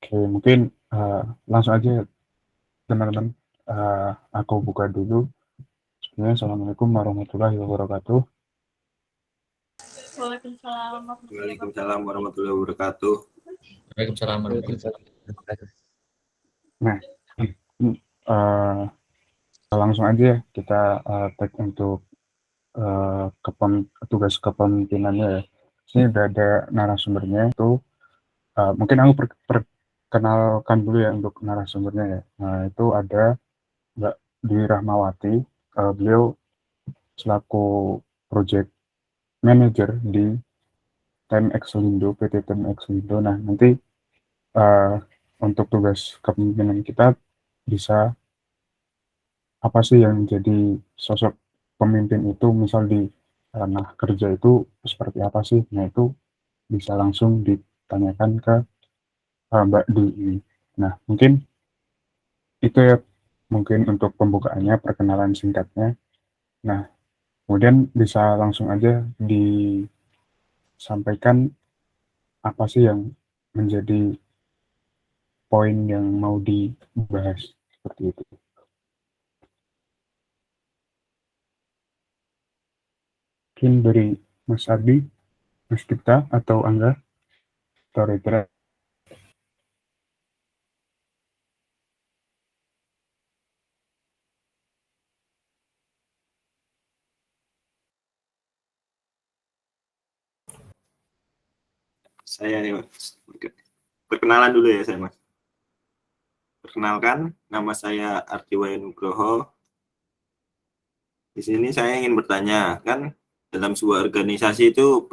Oke, mungkin langsung aja teman-teman. Aku buka dulu. Sebelumnya, Assalamualaikum warahmatullahi wabarakatuh. Waalaikumsalam warahmatullahi wabarakatuh. Waalaikumsalam warahmatullahi wabarakatuh. Nah, uh, langsung aja kita tag untuk tugas kepemimpinannya ya. Ini udah ada narasumbernya itu. Mungkin aku perkenalkan dulu ya untuk narasumbernya ya. Nah, itu ada Mbak Dwi Rahmawati. Beliau selaku project manager di TMX Lindo, PT TMX Lindo. Nah, nanti untuk tugas kepemimpinan kita bisa apa sih yang menjadi sosok pemimpin itu, misal di ranah kerja itu seperti apa sih? Nah, itu bisa langsung ditanyakan ke Mbak Dwi. Nah, mungkin itu ya, mungkin untuk pembukaannya, perkenalan singkatnya. Nah, kemudian bisa langsung aja disampaikan apa sih yang menjadi poin yang mau dibahas, seperti itu. Mungkin dari Mas Abi, Mas Kita, atau Angga, Toritra. Saya nih Mas. Perkenalan dulu ya saya Mas. Perkenalkan, nama saya Artiwaya Nugroho. Di sini saya ingin bertanya, kan dalam sebuah organisasi itu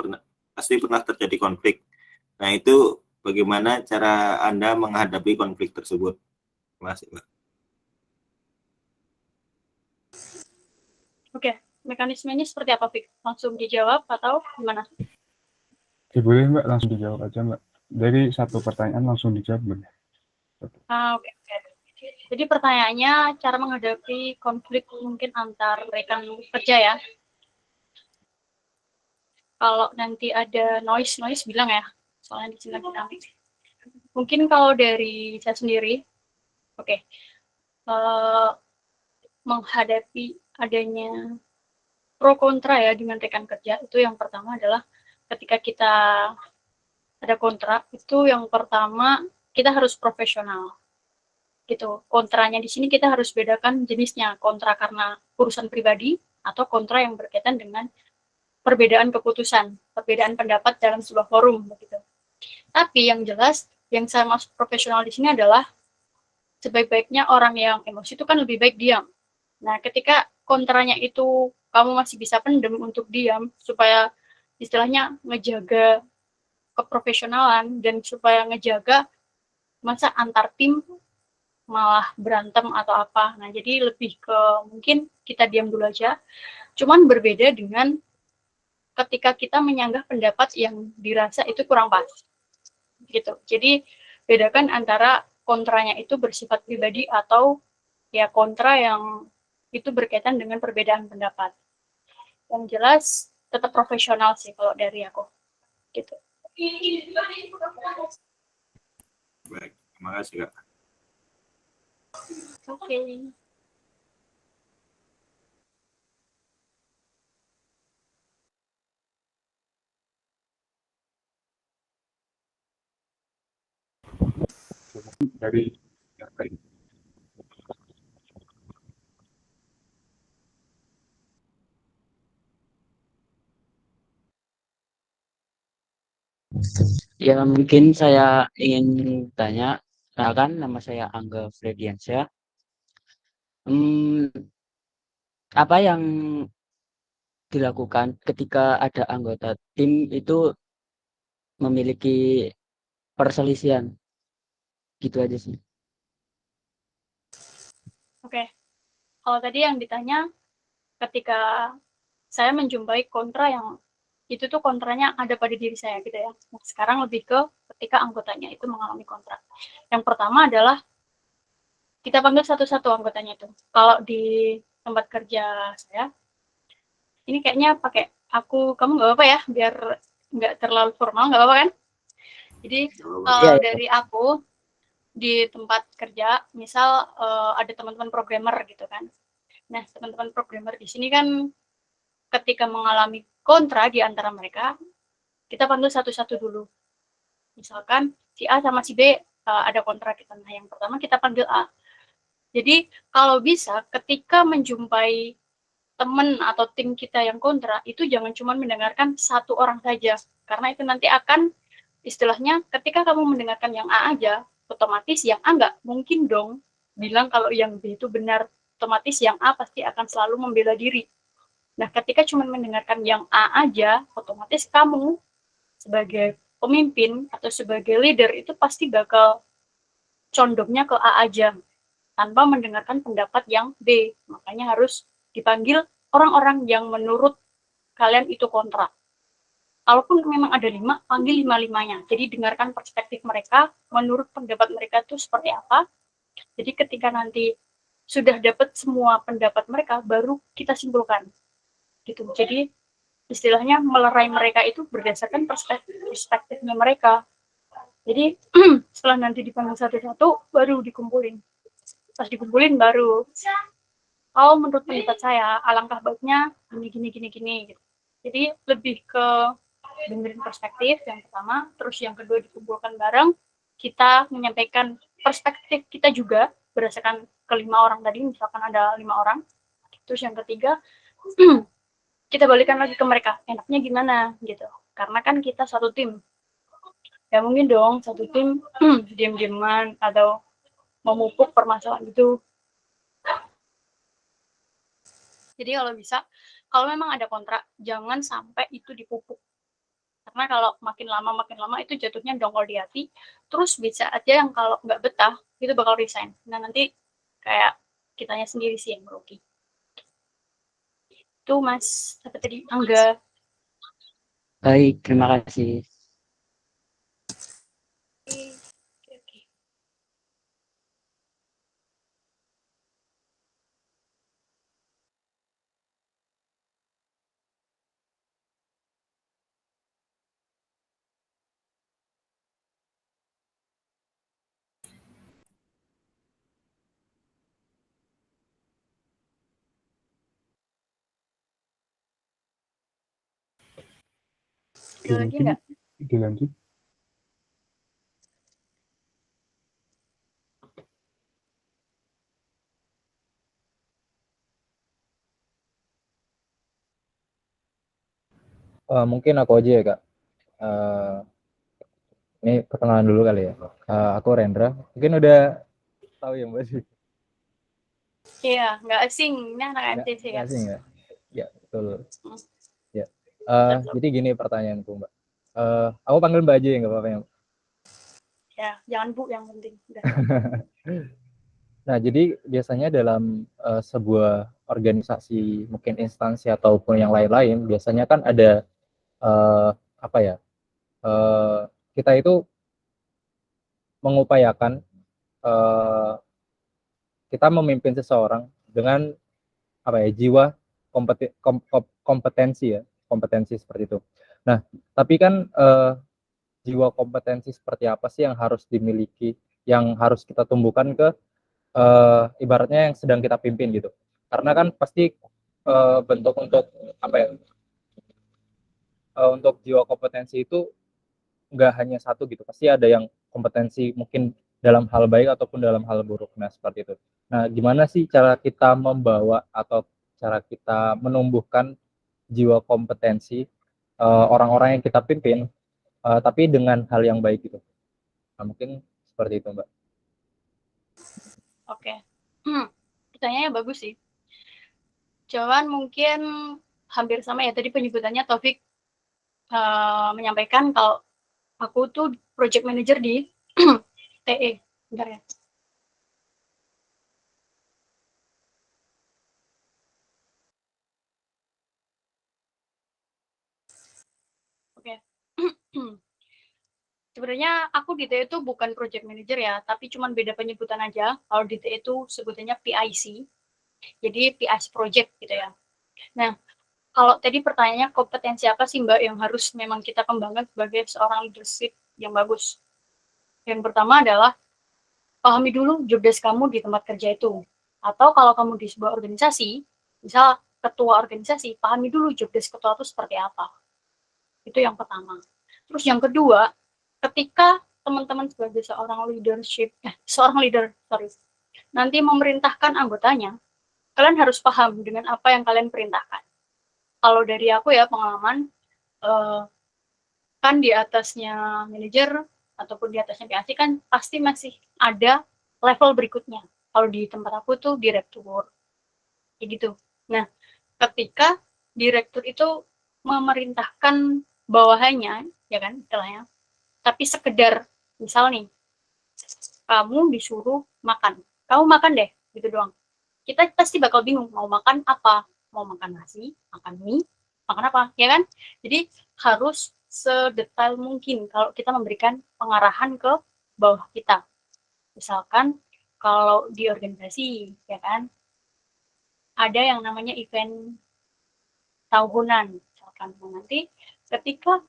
pasti pernah terjadi konflik. Nah, itu bagaimana cara Anda menghadapi konflik tersebut? Terima kasih, Mbak. Oke, mekanismenya seperti apa, Fik? Langsung dijawab atau gimana? Boleh Mbak, langsung dijawab aja Mbak. Dari satu pertanyaan langsung dijawab Mbak. Oke. Jadi pertanyaannya cara menghadapi konflik mungkin antar rekan kerja ya. Kalau nanti ada noise bilang ya. Soalnya di sini lagi rame. Mungkin kalau dari saya sendiri, oke. Menghadapi adanya pro kontra ya dengan rekan kerja, itu yang pertama adalah ketika kita ada kontrak, itu yang pertama kita harus profesional gitu. Kontranya di sini kita harus bedakan jenisnya, kontra karena urusan pribadi atau kontra yang berkaitan dengan perbedaan keputusan, perbedaan pendapat dalam sebuah forum begitu. Tapi yang jelas yang saya maksud profesional di sini adalah sebaik-baiknya orang yang emosi itu kan lebih baik diam. Nah, ketika kontranya itu kamu masih bisa pendem untuk diam supaya istilahnya ngejaga keprofesionalan dan supaya ngejaga masa antar tim malah berantem atau apa. Nah, jadi lebih ke mungkin kita diam dulu aja. Cuman berbeda dengan ketika kita menyanggah pendapat yang dirasa itu kurang pas. Gitu. Jadi bedakan antara kontranya itu bersifat pribadi atau ya kontra yang itu berkaitan dengan perbedaan pendapat. Yang jelas tetap profesional sih kalau dari aku. Gitu. Baik, terima kasih, Kak. Oke. Dari yang lain. Ya, mungkin saya ingin tanya, kan nama saya Angga Frediansyah. Apa yang dilakukan ketika ada anggota tim itu memiliki perselisihan? Gitu aja sih. Oke. Kalau tadi yang ditanya ketika saya menjumpai kontra yang itu tuh kontranya ada pada diri saya gitu ya. Nah, sekarang lebih ke ketika anggotanya itu mengalami kontra. Yang pertama adalah kita panggil satu-satu anggotanya itu. Kalau di tempat kerja saya, ini kayaknya pakai aku, kamu nggak apa-apa ya, biar nggak terlalu formal, nggak apa-apa kan? Jadi dari aku, di tempat kerja, misal ada teman-teman programmer gitu kan. Nah, teman-teman programmer di sini kan ketika mengalami kontra di antara mereka, kita panggil satu-satu dulu. Misalkan si A sama si B ada kontra kita. Nah, yang pertama kita panggil A. Jadi kalau bisa ketika menjumpai teman atau tim kita yang kontra, itu jangan cuma mendengarkan satu orang saja. Karena itu nanti akan istilahnya ketika kamu mendengarkan yang A aja, otomatis yang A nggak mungkin dong bilang kalau yang B itu benar. Otomatis yang A pasti akan selalu membela diri. Nah, ketika cuma mendengarkan yang A aja, otomatis kamu sebagai pemimpin atau sebagai leader itu pasti bakal condongnya ke A aja tanpa mendengarkan pendapat yang B. Makanya harus dipanggil orang-orang yang menurut kalian itu kontra. Kalaupun memang ada 5, panggil 5-5-nya. Jadi dengarkan perspektif mereka, menurut pendapat mereka itu seperti apa. Jadi ketika nanti sudah dapat semua pendapat mereka, baru kita simpulkan. Gitu. Jadi istilahnya melerai mereka itu berdasarkan perspektifnya mereka. Jadi setelah nanti dipanggil satu-satu, baru dikumpulin. Pas dikumpulin baru, oh menurut pendapat saya, alangkah baiknya gini. Gitu. Jadi lebih ke dengerin perspektif yang pertama, terus yang kedua dikumpulkan bareng, kita menyampaikan perspektif kita juga berdasarkan ke 5 orang tadi, misalkan ada 5 orang. Terus yang ketiga, kita balikan lagi ke mereka, enaknya gimana gitu. Karena kan kita satu tim. Ya mungkin dong satu tim diam-diaman atau memupuk permasalahan itu. Jadi kalau bisa, kalau memang ada kontrak, jangan sampai itu dipupuk. Karena kalau makin lama itu jatuhnya dongkol di hati. Terus bisa aja yang kalau nggak betah, itu bakal resign. Nah nanti kayak kitanya sendiri sih yang merugi. Itu Mas, apa tadi? Angga. Baik, terima kasih. Oke. Ada lagi nggak? Dilanjut. Mungkin aku aja ya Kak. Ini perkenalan dulu kali ya. Aku Rendra. Mungkin udah tahu ya Mbak sih. Iya, nggak asing. Ini anak MTC Nggak kan. asing ya? Ya betul. Hmm. Ya. Jadi gini pertanyaanku Mbak. Aku panggil Mbak aja ya nggak apa-apa ya. Ya, jangan Bu yang penting. Udah. Nah, jadi biasanya dalam sebuah organisasi, mungkin instansi ataupun yang lain-lain, biasanya kan ada apa ya? Kita itu mengupayakan kita memimpin seseorang dengan apa ya, jiwa kompetensi ya, kompetensi seperti itu. Nah, tapi kan jiwa kompetensi seperti apa sih yang harus dimiliki, yang harus kita tumbuhkan ke ibaratnya yang sedang kita pimpin gitu. Karena kan pasti bentuk untuk apa ya, untuk jiwa kompetensi itu nggak hanya satu gitu, pasti ada yang kompetensi mungkin dalam hal baik ataupun dalam hal buruk. Nah seperti itu. Nah gimana sih cara kita membawa atau cara kita menumbuhkan jiwa kompetensi orang-orang yang kita pimpin, tapi dengan hal yang baik gitu. Nah mungkin seperti itu Mbak. Oke. Pertanyaannya bagus sih. Cuman mungkin hampir sama ya, tadi penyebutannya Taufik menyampaikan kalau aku tuh project manager di TE. Bentar ya. Oke. Sebenarnya aku di TE itu bukan project manager ya, tapi cuman beda penyebutan aja. Kalau di TE itu sebutannya PIC. Jadi PIC project gitu ya. Nah, kalau tadi pertanyaannya kompetensi apa sih Mbak yang harus memang kita kembangkan sebagai seorang leadership yang bagus? Yang pertama adalah pahami dulu job desk kamu di tempat kerja itu. Atau kalau kamu di sebuah organisasi, misal ketua organisasi, pahami dulu job desk ketua itu seperti apa. Itu yang pertama. Terus yang kedua, ketika teman-teman sebagai seorang leader, nanti memerintahkan anggotanya, kalian harus paham dengan apa yang kalian perintahkan. Kalau dari aku ya pengalaman, kan di atasnya manajer ataupun di atasnya PAC kan pasti masih ada level berikutnya. Kalau di tempat aku tuh direktur, kayak gitu. Nah, ketika direktur itu memerintahkan bawahannya, ya kan, istilahnya, tapi sekedar, misal nih, kamu disuruh makan, kamu makan deh, gitu doang. Kita pasti bakal bingung, mau makan apa? Mau makan nasi, makan mie, makan apa, ya kan? Jadi harus sedetail mungkin kalau kita memberikan pengarahan ke bawah kita. Misalkan kalau di organisasi, ya kan, ada yang namanya event tahunan, misalkan nanti ketika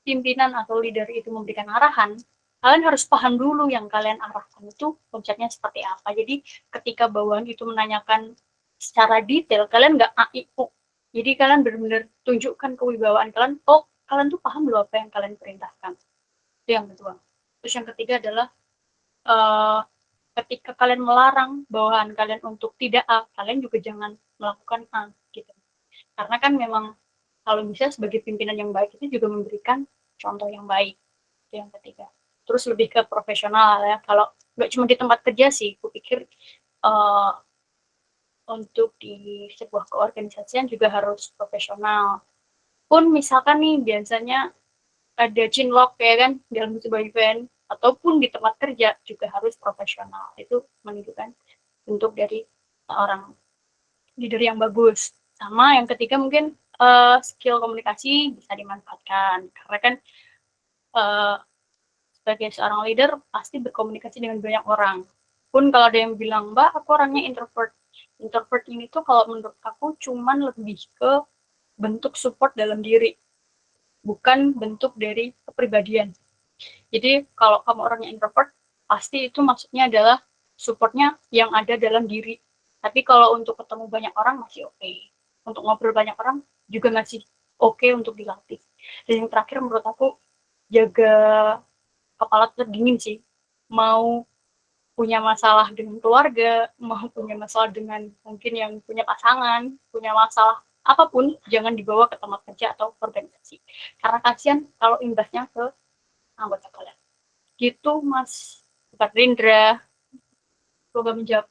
pimpinan atau leader itu memberikan arahan, kalian harus paham dulu yang kalian arahkan itu konsepnya seperti apa. Jadi ketika bawahan itu menanyakan secara detail, kalian nggak AIO. Jadi kalian benar-benar tunjukkan kewibawaan kalian, oh kalian tuh paham loh apa yang kalian perintahkan. Itu yang kedua. Terus yang ketiga adalah ketika kalian melarang bawahan kalian untuk tidak A, kalian juga jangan melakukan A gitu. Karena kan memang kalau bisa sebagai pimpinan yang baik itu juga memberikan contoh yang baik. Itu yang ketiga. Terus lebih ke profesional ya. Kalau nggak cuma di tempat kerja sih, aku pikir untuk di sebuah keorganisasian juga harus profesional. Pun misalkan nih biasanya ada chinlock ya kan dalam sebuah event ataupun di tempat kerja juga harus profesional. Itu menunjukkan bentuk dari seorang leader yang bagus. Sama yang ketiga mungkin skill komunikasi bisa dimanfaatkan karena kan sebagai seorang leader pasti berkomunikasi dengan banyak orang. Pun kalau ada yang bilang, Mbak, aku orangnya introvert. Introvert ini tuh kalau menurut aku cuman lebih ke bentuk support dalam diri, bukan bentuk dari kepribadian. Jadi kalau kamu orangnya introvert, pasti itu maksudnya adalah supportnya yang ada dalam diri. Tapi kalau untuk ketemu banyak orang masih oke. Untuk ngobrol banyak orang juga masih oke untuk dilatih. Dan yang terakhir menurut aku, jaga kepala terdingin sih. Mau punya masalah dengan keluarga, mau punya masalah dengan mungkin yang punya pasangan, punya masalah apapun, jangan dibawa ke tempat kerja atau organisasi. Karena kasihan kalau imbasnya ke anggota kalian. Gitu Mas Pak Rindra. Semoga menjawab.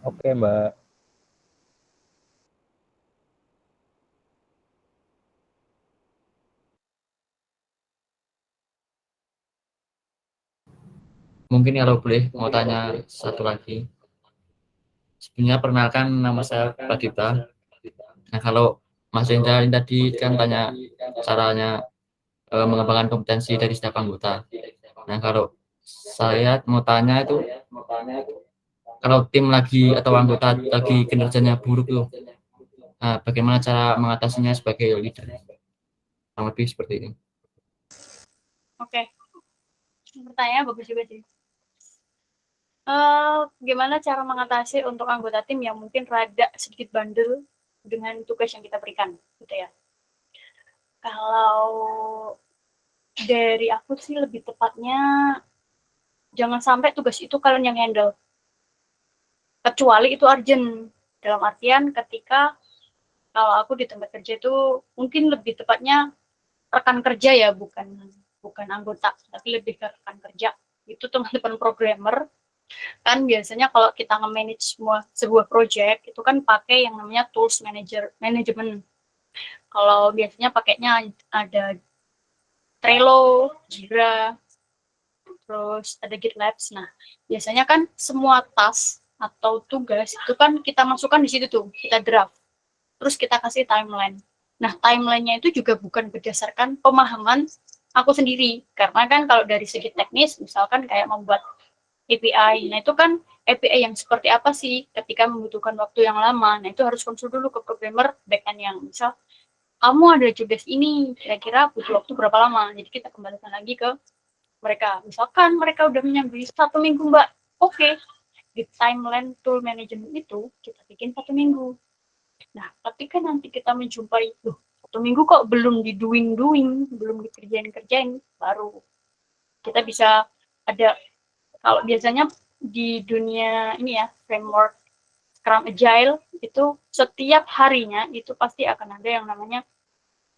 Oke, Mbak. Mungkin kalau boleh mau tanya satu lagi. Sebenarnya perkenalkan nama saya Pak Dita. Nah, kalau Mas Rendra tadi kan tanya caranya mengembangkan kompetensi dari setiap anggota. Nah, kalau saya mau tanya itu, kalau tim lagi atau anggota lagi kinerjanya buruk tuh, nah, bagaimana cara mengatasinya sebagai leader? Kurang lebih seperti ini. Oke. Pertanyaan bagus juga sih. Gimana cara mengatasi untuk anggota tim yang mungkin rada sedikit bandel dengan tugas yang kita berikan, gitu ya. Kalau dari aku sih lebih tepatnya jangan sampai tugas itu kalian yang handle. Kecuali itu urgent. Dalam artian ketika kalau aku di tempat kerja itu mungkin lebih tepatnya rekan kerja ya, bukan anggota, tapi lebih ke rekan kerja. Itu teman-teman programmer. Kan biasanya kalau kita nge-manage sebuah project itu kan pakai yang namanya tools management. Kalau biasanya pakainya ada Trello, Jira, terus ada GitLab. Nah, biasanya kan semua task atau tugas itu kan kita masukkan di situ tuh, kita draft. Terus kita kasih timeline. Nah, timelinenya itu juga bukan berdasarkan pemahaman aku sendiri. Karena kan kalau dari segi teknis, misalkan kayak membuat API. Nah, itu kan API yang seperti apa sih ketika membutuhkan waktu yang lama. Nah, itu harus konsul dulu ke programmer backend yang misal kamu ada jobdesk ini, kira-kira butuh waktu berapa lama? Jadi kita kembalikan lagi ke mereka. Misalkan mereka udah menyambi 1 minggu, Mbak. Oke. Di timeline tool management itu kita bikin 1 minggu. Nah, ketika nanti kita menjumpai, 1 minggu kok belum di doing, belum dikerjain, baru kita bisa ada, kalau biasanya di dunia ini ya, framework Scrum Agile, itu setiap harinya itu pasti akan ada yang namanya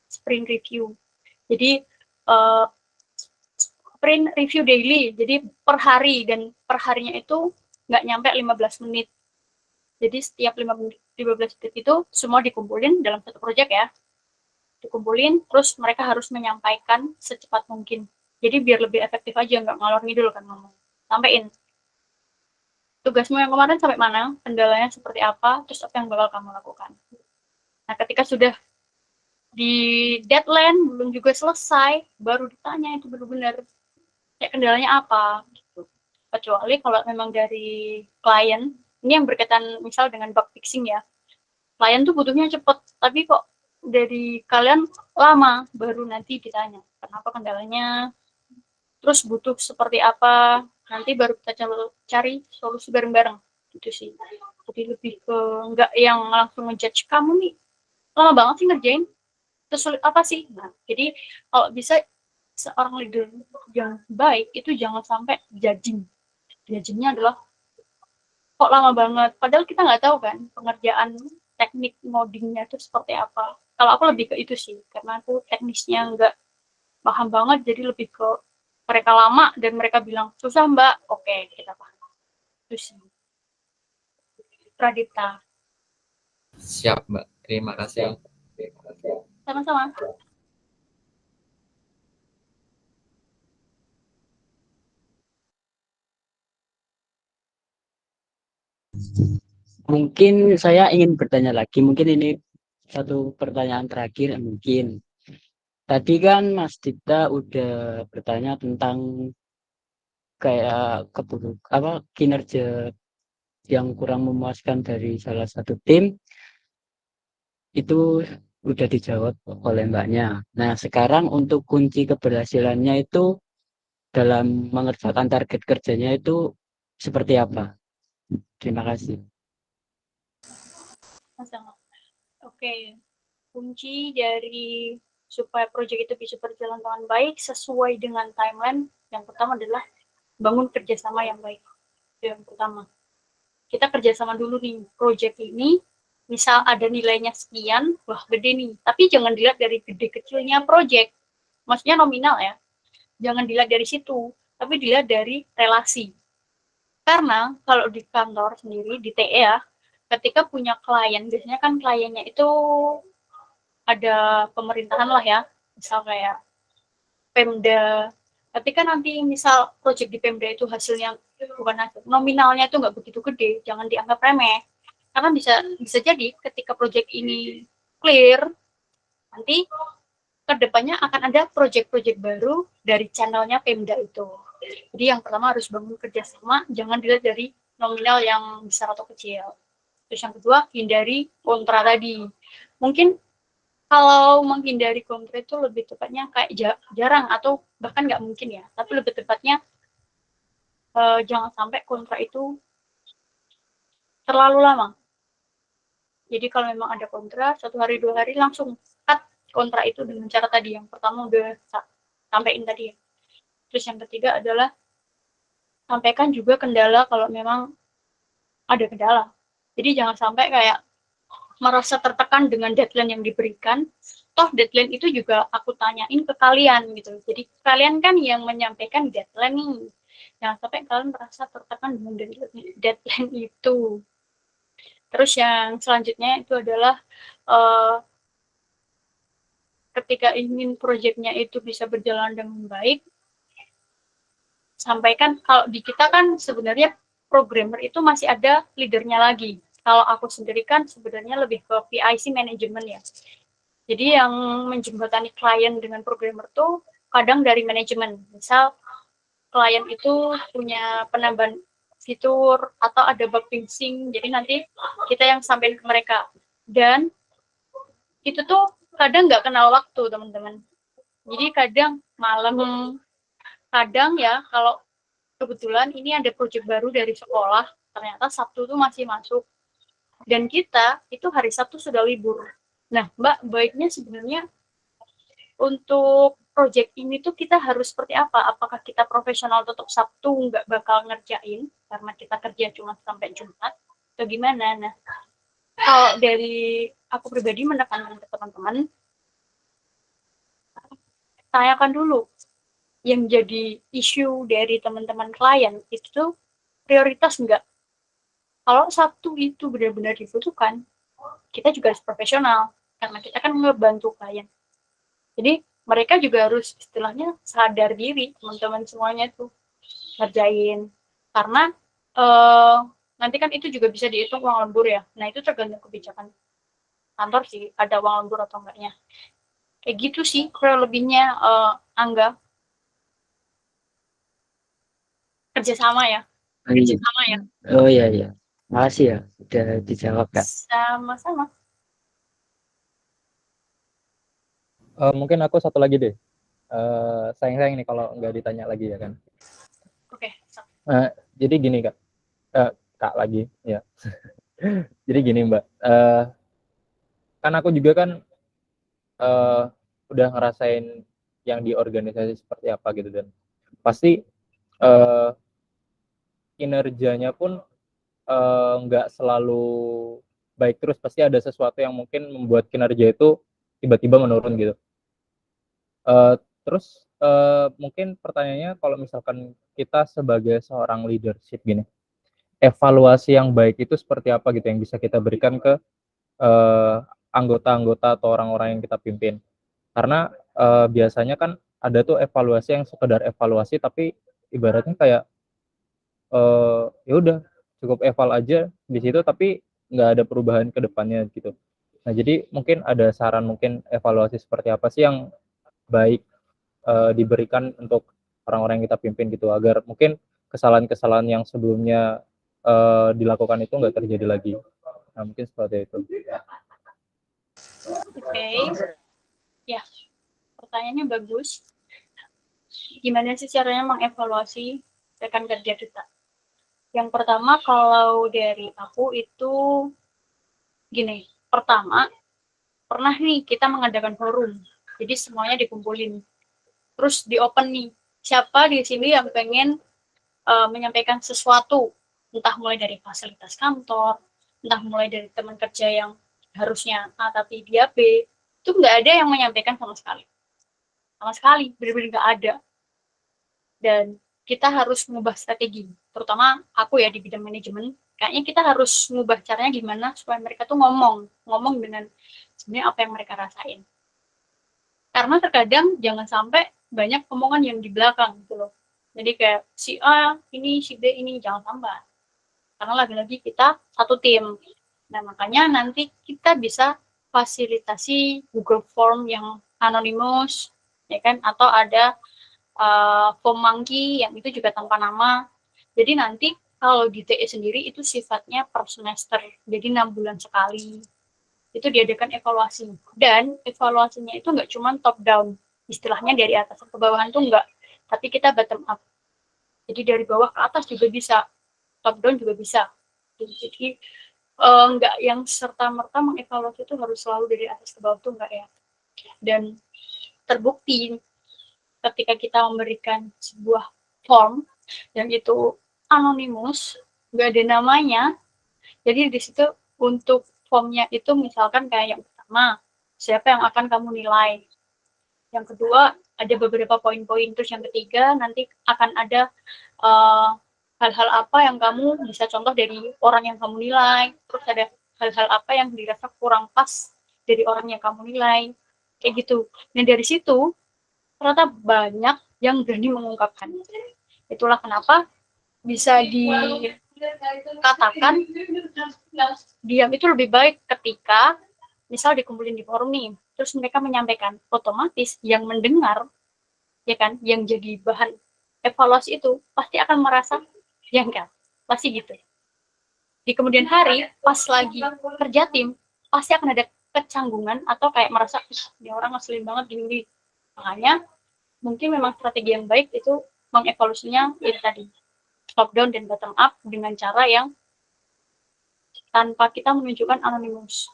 sprint review. Jadi sprint review daily, jadi per hari, dan per harinya itu nggak nyampe 15 menit. Jadi setiap 15 menit itu semua dikumpulin dalam satu proyek ya. Dikumpulin, terus mereka harus menyampaikan secepat mungkin. Jadi biar lebih efektif aja, nggak ngalor ngidul kan ngomong. Sampein. Tugasmu yang kemarin sampai mana, kendalanya seperti apa, terus apa yang bakal kamu lakukan. Nah, ketika sudah di deadline, belum juga selesai, baru ditanya itu benar-benar ya kendalanya apa gitu. Kecuali kalau memang dari klien, ini yang berkaitan misal dengan bug fixing ya, klien tuh butuhnya cepet, tapi kok dari kalian lama, baru nanti ditanya kenapa kendalanya, terus butuh seperti apa, nanti baru kita cari solusi bareng-bareng gitu sih. Jadi lebih ke nggak yang langsung ngejudge, kamu nih lama banget sih ngerjain, tersulit apa sih. Nah, jadi kalau bisa seorang leader yang baik itu jangan sampai judging. Judgingnya adalah kok lama banget, padahal kita nggak tahu kan pengerjaan teknik ngodingnya itu seperti apa. Kalau aku lebih ke itu sih, karena aku teknisnya nggak paham banget, jadi lebih ke mereka lama dan mereka bilang susah Mbak, oke kita paham. Itu sih. Pradipta. Siap, Mbak. Terima kasih. Sama-sama. Mungkin saya ingin bertanya lagi, mungkin ini satu pertanyaan terakhir mungkin. Tadi kan Mas Dita udah bertanya tentang kayak kinerja yang kurang memuaskan dari salah satu tim, itu udah dijawab oleh Mbaknya. Nah, sekarang untuk kunci keberhasilannya itu dalam mengerjakan target kerjanya itu seperti apa? Terima kasih. Sama-sama. Oke, kunci dari supaya proyek itu bisa berjalan dengan baik sesuai dengan timeline, yang pertama adalah bangun kerjasama yang baik. Itu yang pertama. Kita kerjasama dulu nih, proyek ini misal ada nilainya sekian, wah gede nih, tapi jangan dilihat dari gede kecilnya proyek, maksudnya nominal ya, jangan dilihat dari situ, tapi dilihat dari relasi. Karena kalau di kantor sendiri, di TE ya, ketika punya klien, biasanya kan kliennya itu ada pemerintahan lah ya, misal kayak Pemda. Ketika nanti misal proyek di Pemda itu hasilnya bukan hasil, nominalnya itu nggak begitu gede, jangan dianggap remeh. Karena bisa jadi ketika proyek ini clear, nanti kedepannya akan ada proyek-proyek baru dari channelnya Pemda itu. Jadi yang pertama harus bangun kerjasama, jangan dilihat dari nominal yang besar atau kecil. Terus yang kedua, hindari kontra tadi. Mungkin kalau menghindari kontra itu lebih tepatnya kayak jarang atau bahkan nggak mungkin ya, tapi lebih tepatnya jangan sampai kontra itu terlalu lama. Jadi kalau memang ada kontra, 1 hari 2 hari langsung cut kontra itu dengan cara tadi. Yang pertama udah sampaikan tadi ya. Terus yang ketiga adalah sampaikan juga kendala kalau memang ada kendala. Jadi jangan sampai kayak merasa tertekan dengan deadline yang diberikan. Toh deadline itu juga aku tanyain ke kalian gitu. Jadi kalian kan yang menyampaikan deadline nih. Jangan sampai kalian merasa tertekan dengan deadline itu. Terus yang selanjutnya itu adalah ketika ingin proyeknya itu bisa berjalan dengan baik, sampaikan kalau di kita kan sebenarnya programmer itu masih ada leadernya lagi. Kalau aku sendiri kan sebenarnya lebih ke PIC management ya. Jadi yang menjembatani klien dengan programmer tuh kadang dari manajemen. Misal klien itu punya penambahan fitur atau ada bug fixing, jadi nanti kita yang sampaikan ke mereka. Dan itu tuh kadang nggak kenal waktu teman-teman. Jadi kadang malam, kadang ya kalau kebetulan ini ada proyek baru dari sekolah, ternyata Sabtu tuh masih masuk. Dan kita itu hari Sabtu sudah libur. Nah, Mbak, baiknya sebenarnya untuk proyek ini tuh kita harus seperti apa? Apakah kita profesional tutup Sabtu nggak bakal ngerjain karena kita kerja cuma sampai Jumat atau gimana? Nah, kalau dari aku pribadi menekankan ke teman-teman, tanyakan dulu yang jadi isu dari teman-teman klien itu tuh prioritas enggak. Kalau Sabtu itu benar-benar dibutuhkan, kita juga harus profesional karena kita kan ngebantu klien. Jadi mereka juga harus istilahnya sadar diri, teman-teman semuanya tuh ngerjain. Karena nanti kan itu juga bisa dihitung uang lembur ya. Nah itu tergantung kebijakan kantor sih, ada uang lembur atau enggaknya. Kayak gitu sih kurang lebihnya, Angga. Kerjasama ya. Kerjasama ya. Oh iya. Makasih ya, udah dijawab Kak. Sama-sama. Mungkin aku satu lagi deh. Sayang-sayang nih kalau nggak ditanya lagi ya kan. Oke. Jadi gini Kak, Kak lagi ya. Jadi gini Mbak, kan aku juga kan udah ngerasain yang di organisasi seperti apa gitu, dan pasti kinerjanya pun nggak selalu baik terus, pasti ada sesuatu yang mungkin membuat kinerja itu tiba-tiba menurun gitu. Terus mungkin pertanyaannya, kalau misalkan kita sebagai seorang leadership gini, evaluasi yang baik itu seperti apa gitu yang bisa kita berikan ke anggota-anggota atau orang-orang yang kita pimpin. Karena biasanya kan ada tuh evaluasi yang sekedar evaluasi, tapi ibaratnya kayak ya udah cukup eval aja di situ, tapi nggak ada perubahan ke depannya gitu. Nah jadi mungkin ada saran, mungkin evaluasi seperti apa sih yang baik diberikan untuk orang-orang yang kita pimpin gitu, agar mungkin kesalahan-kesalahan yang sebelumnya dilakukan itu nggak terjadi lagi. Nah mungkin seperti itu. Oke. Ya, pertanyaannya bagus. Gimana sih caranya mengevaluasi rekan kerja kita? Yang pertama, kalau dari aku itu gini. Pertama, pernah nih kita mengadakan forum. Jadi semuanya dikumpulin. Terus di open nih. Siapa di sini yang pengen menyampaikan sesuatu? Entah mulai dari fasilitas kantor, entah mulai dari teman kerja yang harusnya A tapi dia B. Itu nggak ada yang menyampaikan sama sekali. Sama sekali, benar-benar nggak ada. Dan kita harus mengubah strategi, terutama aku ya di bidang manajemen, kayaknya kita harus mengubah caranya gimana supaya mereka tuh ngomong dengan sebenarnya apa yang mereka rasain. Karena terkadang jangan sampai banyak omongan yang di belakang gitu loh. Jadi kayak si A ini, si B ini, jangan tambah. Karena lagi-lagi kita satu tim. Nah makanya nanti kita bisa fasilitasi Google Form yang anonymous, ya kan, atau ada form monkey yang itu juga tanpa nama. Jadi nanti kalau di TE sendiri itu sifatnya per semester, jadi 6 bulan sekali itu diadakan evaluasi, dan evaluasinya itu nggak cuma top down, istilahnya dari atas ke bawahan tuh nggak, tapi kita bottom up, jadi dari bawah ke atas juga bisa, top down juga bisa. Jadi nggak yang serta merta mengevaluasi itu harus selalu dari atas ke bawah tuh nggak ya. Dan terbukti ketika kita memberikan sebuah form yang itu anonimus, nggak ada namanya. Jadi di situ untuk formnya itu misalkan kayak yang pertama, siapa yang akan kamu nilai. Yang kedua, ada beberapa poin-poin. Terus yang ketiga, nanti akan ada hal-hal apa yang kamu bisa contoh dari orang yang kamu nilai. Terus ada hal-hal apa yang dirasa kurang pas dari orang yang kamu nilai. Kayak gitu. Nah dari situ, ternyata banyak yang berani mengungkapkan. Itulah kenapa bisa dikatakan diam itu lebih baik ketika misal dikumpulin di forum nih, terus mereka menyampaikan, otomatis yang mendengar, ya kan, yang jadi bahan evaluasi itu pasti akan merasa janggal, pasti gitu. Di kemudian hari, pas lagi kerja tim, pasti akan ada kecanggungan atau kayak merasa ini orang ngeselin banget gini. Makanya mungkin memang strategi yang baik itu mengevaluasinya itu tadi top down dan bottom up dengan cara yang tanpa kita menunjukkan anonimus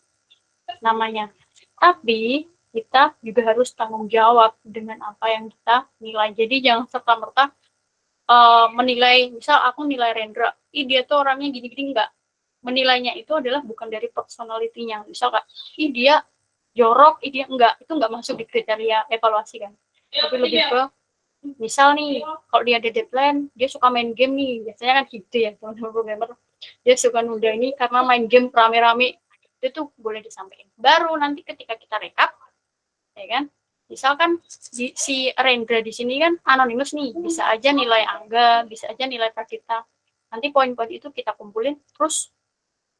namanya. Tapi kita juga harus tanggung jawab dengan apa yang kita nilai. Jadi jangan serta-merta menilai, misal aku nilai Rendra, dia tuh orangnya gini-gini, enggak. Menilainya itu adalah bukan dari personality-nya. Misal kak, dia jorok, dia enggak, itu enggak masuk di kriteria evaluasi kan. Tapi lebih ke, misal nih, kalau dia ada deadline, dia suka main game nih, biasanya kan gitu ya, teman-teman programmer. Dia suka nunda ini karena main game rame-rame, itu tuh boleh disampaikan. Baru nanti ketika kita rekap, ya kan, misalkan si Rendra di sini kan anonimus nih, bisa aja nilai Angga, bisa aja nilai Pradita. Nanti poin-poin itu kita kumpulin, terus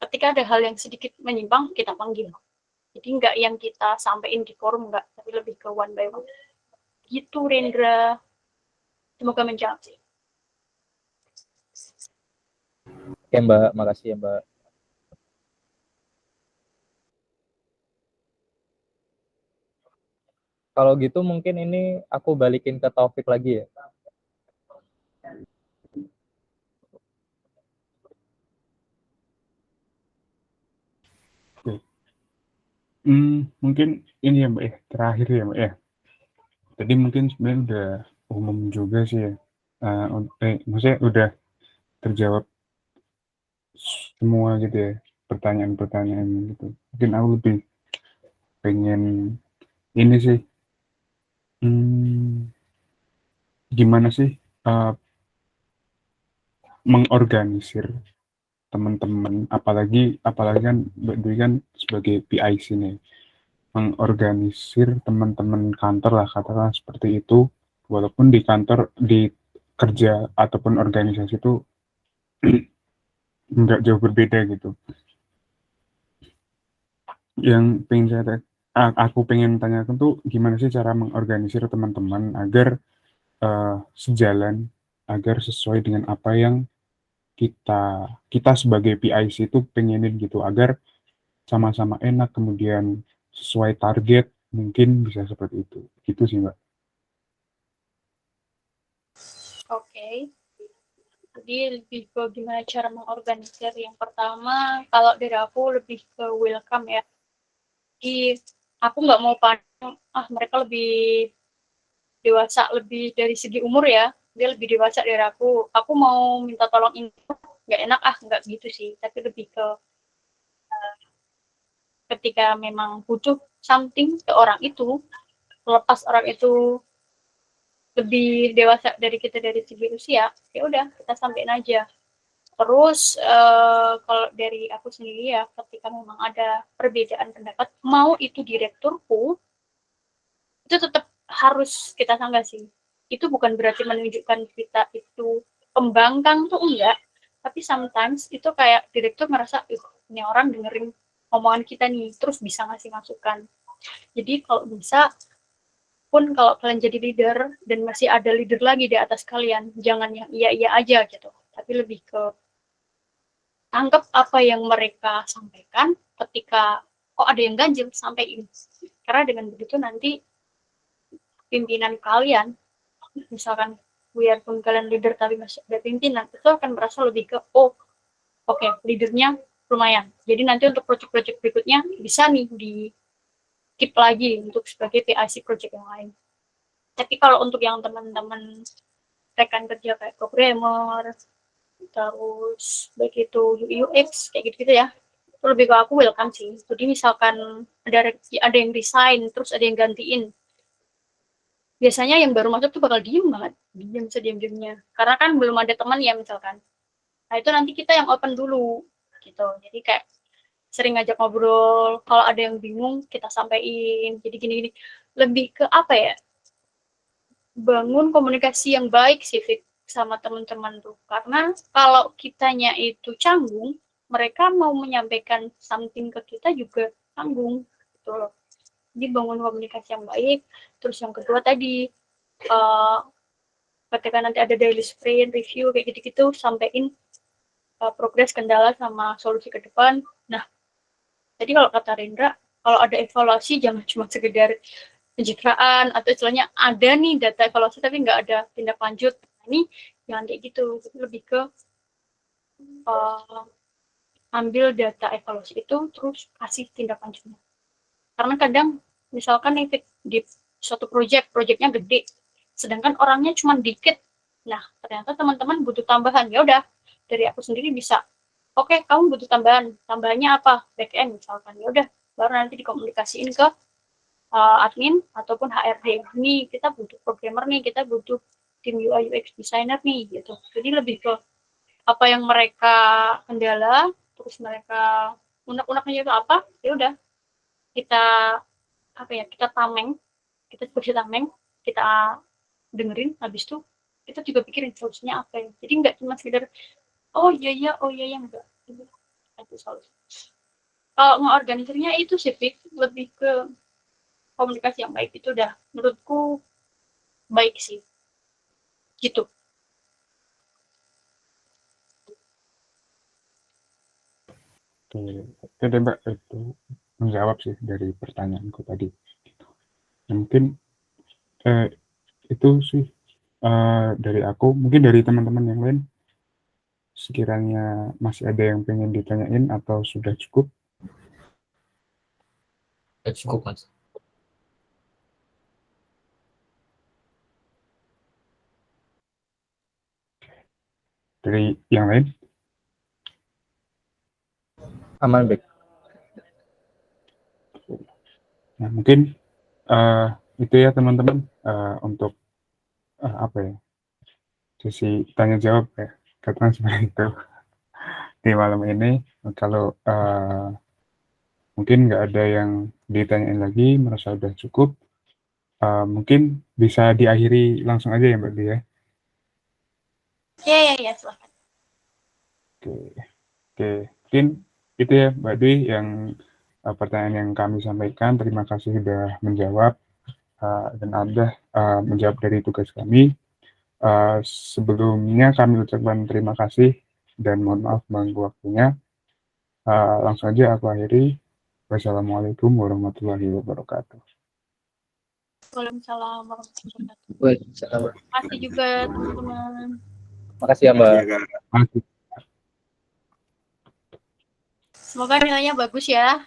ketika ada hal yang sedikit menyimpang, kita panggil. Jadi enggak yang kita sampaikan di forum, enggak, tapi lebih ke one by one. Gitu Rendra. Semoga menjawab sih. Oke Mbak, makasih ya Mbak. Kalau gitu mungkin ini aku balikin ke Taufik lagi ya. Mungkin ini ya Mbak ya, terakhir ya Mbak ya. Tadi mungkin sebenarnya udah umum juga sih ya. Maksudnya udah terjawab semua gitu ya, pertanyaan-pertanyaan gitu. Mungkin aku lebih pengen ini sih, gimana sih mengorganisir teman-teman, apalagi kan Mbak Dwi kan sebagai PIC nih, mengorganisir teman-teman kantor lah katakan seperti itu, walaupun di kantor, di kerja ataupun organisasi itu nggak jauh berbeda gitu. Yang aku pengen tanyakan tuh gimana sih cara mengorganisir teman-teman agar sejalan, agar sesuai dengan apa yang kita sebagai PIC itu pengenin gitu, agar sama-sama enak, kemudian sesuai target, mungkin bisa seperti itu. Gitu sih Mbak. Oke. Jadi lebih ke gimana cara mengorganisir. Yang pertama, kalau dari aku lebih ke welcome ya. Jadi aku nggak mau pandang, mereka lebih dewasa, lebih dari segi umur ya. Dia lebih dewasa dari aku. Aku mau minta tolong ini, nggak enak, nggak gitu sih. Tapi lebih ke ketika memang butuh something ke orang itu, lepas orang itu lebih dewasa dari kita dari segi usia, ya udah kita sampein aja. Terus kalau dari aku sendiri ya, ketika memang ada perbedaan pendapat, mau itu direkturku, itu tetap harus kita sanggah sih. Itu bukan berarti menunjukkan kita itu pembangkang tuh enggak, tapi sometimes itu kayak direktur merasa ini orang dengerin omongan kita nih, terus bisa ngasih masukan. Jadi kalau bisa pun kalau kalian jadi leader dan masih ada leader lagi di atas kalian, jangan yang iya-iya aja gitu, tapi lebih ke tangkap apa yang mereka sampaikan, ketika ada yang ganjil, sampaikan. Karena dengan begitu nanti pimpinan kalian, misalkan biarpun kalian leader tapi masih ada pimpinan, itu akan merasa lebih ke oke, leadernya lumayan. Jadi nanti untuk project-project berikutnya bisa nih di keep lagi untuk sebagai PIC project yang lain. Tapi kalau untuk yang teman-teman rekan kerja kayak programmer, terus baik itu UX kayak gitu ya, itu lebih ke aku welcome sih. Jadi misalkan ada yang resign, terus ada yang gantiin, biasanya yang baru masuk tuh bakal diem banget, diemnya, karena kan belum ada teman ya misalkan. Nah itu nanti kita yang open dulu gitu. Jadi kayak sering ngajak ngobrol, kalau ada yang bingung kita sampaikan. Jadi gini-gini, lebih ke apa ya, bangun komunikasi yang baik sih Fik, sama teman-teman tuh. Karena kalau kitanya itu canggung, mereka mau menyampaikan something ke kita juga canggung gitu loh. Jadi bangun komunikasi yang baik. Terus yang kedua tadi, ketika nanti ada daily sprint review kayak gitu-gitu, sampaikan progres, kendala, sama solusi ke depan. Nah, jadi kalau kata Rendra, kalau ada evaluasi jangan cuma sekedar pencitraan atau istilahnya ada nih data evaluasi tapi nggak ada tindak lanjut. Nah, ini jangan kayak gitu, tapi lebih ke ambil data evaluasi itu terus kasih tindak lanjutnya. Karena kadang misalkan di suatu proyeknya gede, sedangkan orangnya cuma dikit. Nah, ternyata teman-teman butuh tambahan. Ya udah, dari aku sendiri bisa. Oke, kamu butuh tambahan. Tambahannya apa? Backend misalkan. Ya udah, baru nanti dikomunikasiin ke admin ataupun HRD. Nih, kita butuh programmer nih, kita butuh tim UI UX designer nih gitu. Jadi lebih ke apa yang mereka kendala, terus mereka unek-uneknya itu apa? Ya udah, kita kita tameng, kita dengerin, habis itu kita juga pikirin solusinya apa ya. Jadi nggak cuma sekedar oh iya enggak. Itu solusi. Kalau ngeorganisirnya itu sih lebih ke komunikasi yang baik, itu udah menurutku baik sih. Gitu. Oke deh Mbak, itu menjawab sih dari pertanyaanku tadi. Mungkin itu sih dari aku, mungkin dari teman-teman yang lain sekiranya masih ada yang pengen ditanyain atau sudah cukup. Cukup Mas. Dari yang lain? Aman, baik. Nah, mungkin itu ya teman-teman untuk apa ya, sesi tanya jawab ya, katakan seperti itu di malam ini. Kalau mungkin nggak ada yang ditanyain lagi, merasa udah cukup, mungkin bisa diakhiri langsung aja ya Mbak Dia. Ya, silahkan. Oke, mungkin itu ya Mbak Dwi yang pertanyaan yang kami sampaikan. Terima kasih sudah menjawab dan Anda menjawab dari tugas kami. Sebelumnya kami ucapkan terima kasih dan mohon maaf mengganggu waktunya. Langsung aja aku akhiri. Wassalamualaikum warahmatullahi wabarakatuh. Waalaikumsalam warahmatullahi wabarakatuh. Waalaikumsalam. Terima kasih juga teman-teman. Makasih ya, Mbak. Makasih. Semoga nilainya bagus ya.